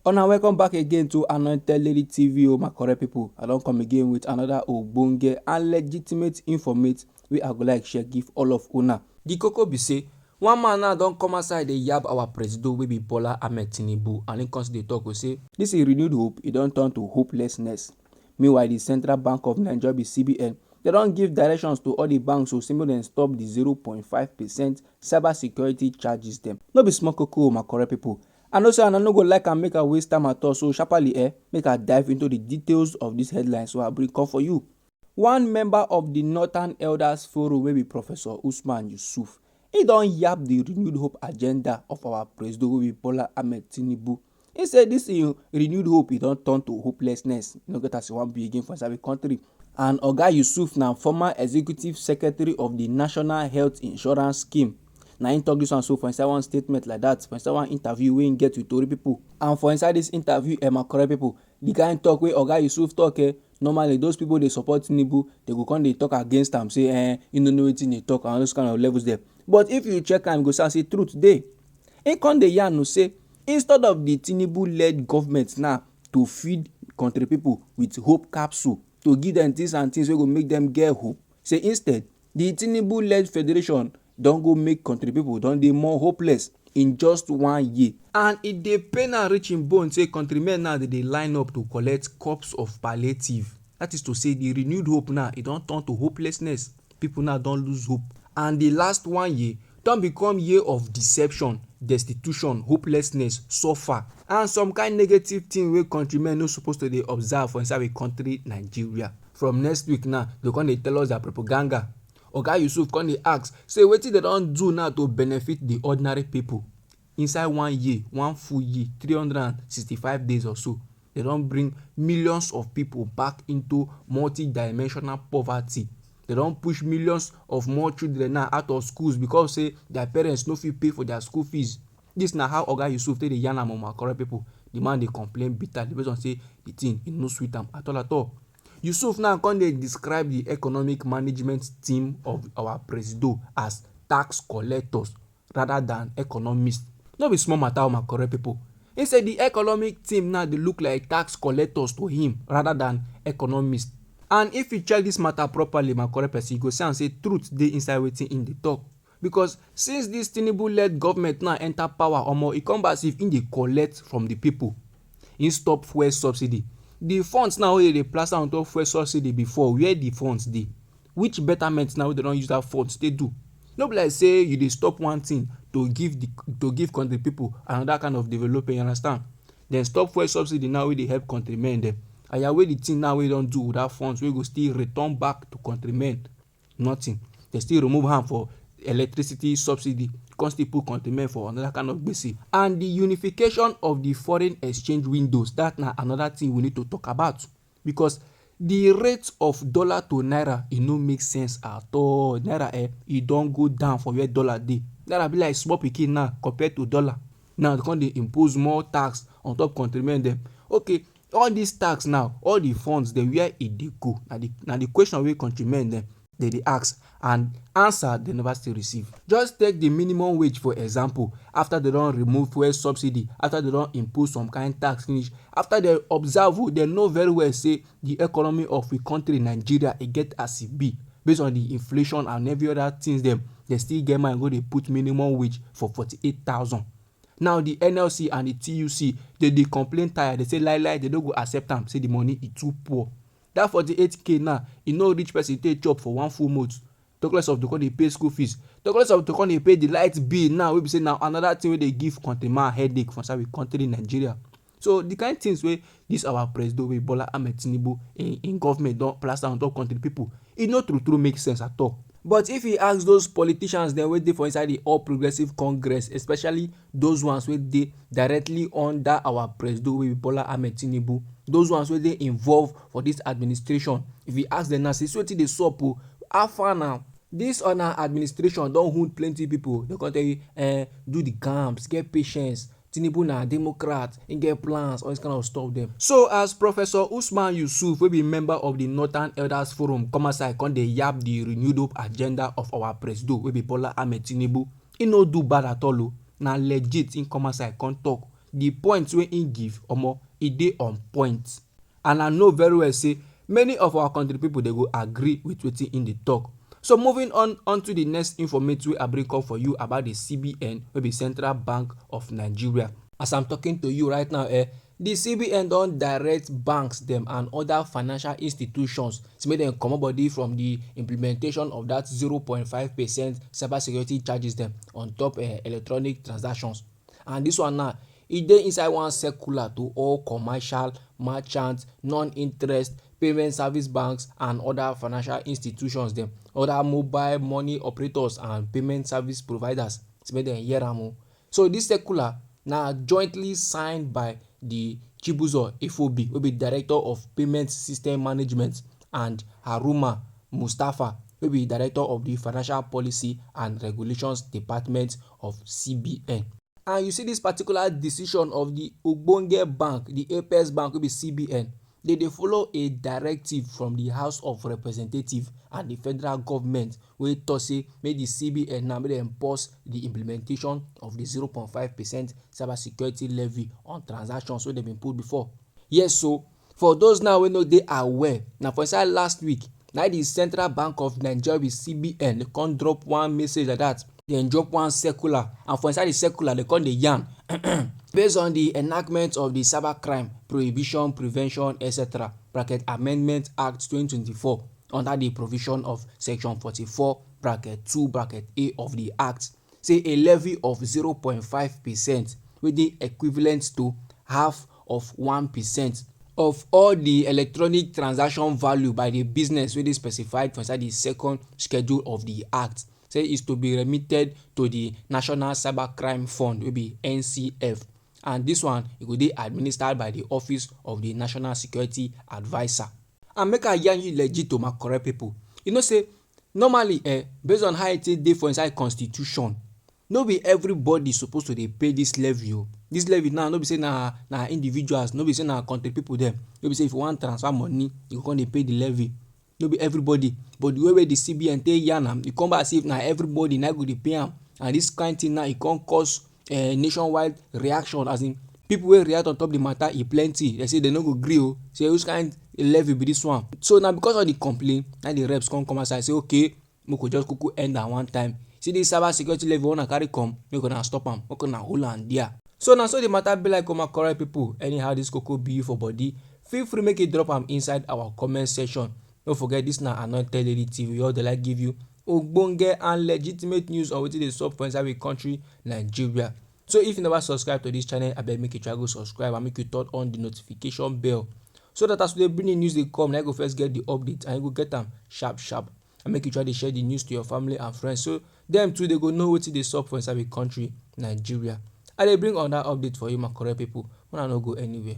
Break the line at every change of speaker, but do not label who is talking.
Una welcome back again to Anointed Lady TV. Oh my correct people, I don come again with another ogbonge and legitimate informate wey I go like share give all of una. The koko be say one man now don come outside dey yab our president wey be Bola Ahmed Tinubu, and him come dey talk go say this is renewed hope, e don turn to hopelessness. Meanwhile, the Central Bank of Nigeria be CBN, they don give directions to all the banks to say make dem stop the 0.5% cyber security charges dem. No be small koko, my correct people. I know say I no go like am make I waste time at all, so sharply make I dive into the details of this headline so I bring come for you. One member of the Northern Elders Forum wey be Professor H3AVY, he don yab the renewed hope agenda of our president wey be Bola Ahmed Tinubu. He say this renewed hope e don turn to hopelessness. E no get as e wan be again for inside the country. And Oga Yusuf na former executive secretary of the National Health Insurance Scheme. Na him talk this one so for inside one statement like that, for inside one interview wey him get with Tori people. And for inside this interview, my correct people, the kind talk wey Oga Yusuf talk, normally those people dey support Tinubu, they go come dey talk against am, say you no know wetin dey talk, and those kind of levels there. But if you check am, you go say truth dey. Him come dey yarn say instead of the Tinubu-led government now to feed country people with hope capsule, to give them things and things wey go make them get hope, say instead the Tinubu-led federation don go make country people don dey more hopeless in just 1 year. And e dey pain and reach in bone say countrymen now dey line up to collect cups of palliative. That is to say the renewed hope now e don turn to hopelessness. People now don lose hope, and the last 1 year don become year of deception, destitution, hopelessness, suffer, and some kind negative thing wey countrymen no suppose to dey observe for inside a country Nigeria. From next week now, they come dey tell us their propaganda. Oga Yusuf come dey ask say wetin they don do now to benefit the ordinary people. Inside 1 year, one full year, 365 days or so, they don bring millions of people back into multi-dimensional poverty. They don push millions of more children now out of schools because say their parents no fit pay for their school fees. This na how Oga Yusuf take dey yarn am, my correct people. The man dey complain bitterly based on say the thing e no sweet am at all. Yusuf now come dey describe the economic management team of our president as tax collectors rather than economists. No be small matter, my correct people. He said the economic team now dey look like tax collectors to him rather than economists. And if you check this matter properly, my correct person, you go see and say truth dey inside wetin in the talk. Because since this Tinubu-led government now enter power, e come back as if in dey collect from the people. He stop fuel subsidy. The funds now wey dey plaster on top fuel subsidy before, where the funds dey? Which betterment now they don use that funds they do? No be like say you dey stop one thing to give country people another kind of development, you understand? Then stop fuel subsidy now wey dey help countrymen dem. And wey the thing now we don't do with that funds we go still return back to countrymen? Nothing. They still remove am for electricity subsidy, come still put countrymen for another kind of gbese. And the unification of the foreign exchange windows, that na another thing we need to talk about, because the rate of dollar to naira e no make sense at all. Naira e don go down for where dollar dey. Naira be like small pikin now compared to dollar. Now they come dey impose more tax on top countrymen dem. Okay, all these tax now, all the funds dem, where e dey go? Na the question wey countrymen dem dey ask, and answer they never still receive. Just take the minimum wage for example. After they don remove fuel subsidy, after they don impose some kind tax finish, after they observe, they know very well say the economy of the country Nigeria e get as e be based on the inflation and every other things dem, they still get mind go dey put minimum wage for 48,000. Now the NLC and the TUC they complain tired. They say lie they don't go accept am, say the money is too poor. That 48k now e no reach person take chop for one full month. Talk less of to come dey pay school fees, talk less of to come dey pay the light bill now wey be say now another thing wey dey give countryman headache for inside we country Nigeria. So the kind things wey this our president wey Bola Ahmed Tinubu in government don plaster on top country people, e no true make sense at all. But if he ask those politicians dem wey dey for inside the All Progressive Congress, especially those ones wey dey directly under our president wey Bola Ahmed Tinubu, those ones wey dey involved for this administration, if he ask them now say wetin dey sup o, how far now? This on our administration don wound plenty people. They come tell you do the camps, get patience. Tinubu na Democrat, he get plans, all this kind of stuff them. So as Professor H3AVY wey be member of the Northern Elders Forum come aside come dey yab the renewed hope agenda of our president wey be Bola Ahmed Tinubu, he no do bad at all. Na legit, he come aside come talk the point wey im give omo e dey on point, and I know very well say many of our country people dey go agree with wetin im dey talk. So moving on to the next informate wey I bring come for you about the CBN, wey be Central Bank of Nigeria. As I'm talking to you right now, the CBN don direct banks dem and other financial institutions to make dem comot body from the implementation of that 0.5% cybersecurity charges dem on top electronic transactions. And this one now, e dey inside one circular to all commercial, merchant, non-interest payment service banks and other financial institutions dem, other mobile money operators and payment service providers, to make dem hear am o. So this circular na jointly signed by the Chibuzo Efobi, wey be Director of Payment System Management, and Haruna Mustafa, wey be Director of the Financial Policy and Regulations Department of CBN. And you see this particular decision of the ogbonge bank, the Apex Bank, wey be CBN, they dey follow a directive from the House of Representatives and the federal government wey talk say make the CBN now make dem pause the implementation of the 0.5% cybersecurity levy on transactions wey dem been put before. Yes, so for those now wey no dey aware, na for inside last week na the Central Bank of Nigeria with CBN dey come drop one message like that. Dem drop one circular, and for inside the circular dem come dey yarn based on the enactment of the Cybercrime Prohibition, Prevention, etc. Amendment Act 2024 under the provision of Section 44(2)(a) of the Act, say a levy of 0.5% wey dey equivalent to half of 1% of all the electronic transaction value by the business wey dey specified for inside the second schedule of the Act, say is to be remitted to the National Cybercrime Fund, wey be NCF, and this one e go dey administered by the Office of the National Security Adviser. And make I yarn you legit to my correct people, you know say normally based on how e take dey for inside constitution, no be everybody suppose to dey pay this levy o. This levy now no be say na individuals, no be say na country people dem, no be say if you wan transfer money you go come dey pay the levy. No be everybody, but the way wey the CBN take yarn am, e come back as if na everybody na go dey pay am, and this kind thing now e come cause nationwide reaction, as in people wey react on top the matter e plenty. They say they no go gree o, say which kind levy be this one. So na because of the complaint na the reps come outside say okay, make we just kuku end am one time. See this cyber security levy wey una carry come, make una stop am, make una hold am there. So na so the matter be like, my correct people. Anyhow this koko be for body, feel free make you drop am inside our comment section. Don't forget, this na Anointed Lady TV. We all dey like give you ogbonge and legitimate news on wetin dey sup for inside we country Nigeria. So if you never subscribe to this channel, abeg make you try go subscribe and make you turn on the notification bell, so that as we dey bring the news dey come, na you go first get the update and you go get am sharp sharp. And make you try to share the news to your family and friends, so them too they go know wetin dey sup for inside we country Nigeria. I dey bring another update for you, my correct people. Una no go anywhere.